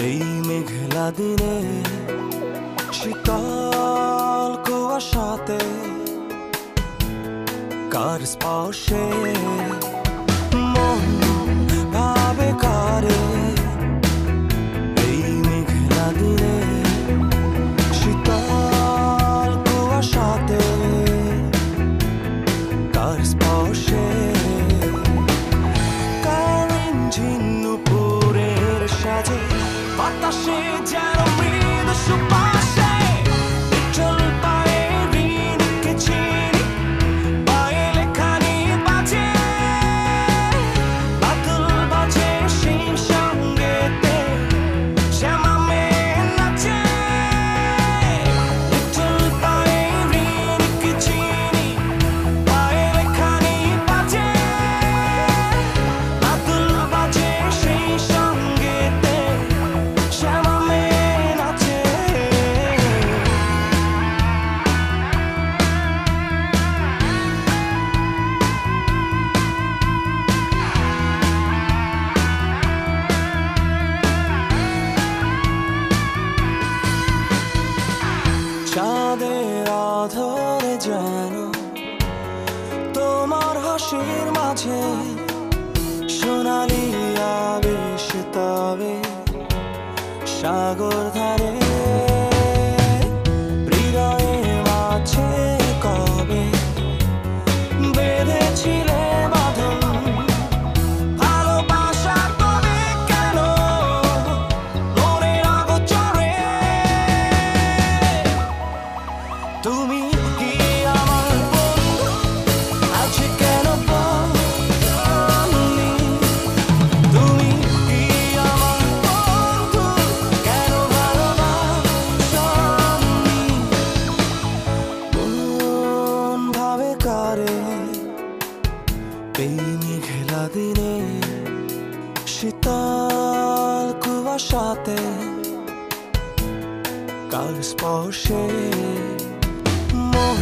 এই মেঘলা দিনে শীতল কুয়াশাতে কার স্পর্শে মন ভাবে কারে। এই মেঘলা দিনে শীতল কুয়াশাতে কার স্পর্শে কারিন ঝিন্নুপুরের সাজে বাতাসে যেন মৃদু সুবাসে চল পায়ে ঋণকে চিনি পায়ে লেখানি বাজে বাদল বাজে সেই সঙ্গেতে শ্যামা মেয়ে নাচে চল পায়ে ঋণকে চিনি পায়ে লেখানি বাজে বাদল বাজে সেই সঙ্গেতে শ্যামা মেয়ে নাচে। চাঁদের আধারে যেন তোমার হাসির মাঝে সোনালি আবেশ তবে সাগর ধারে হৃদয়ে মাঝে কবে বেঁধেছিলে বাঁধন ভালোবাসা তবে কেন মনের আগোচরে। তুমি কি আমার বন্ধু আজ কেন বলনি? তুমি কি আমার বন্ধু কেন ভালোবাসনি? মন ভাবে কারে এই মেঘলা দিনে শীতল কুয়াশাতে কার স্পর্শে মন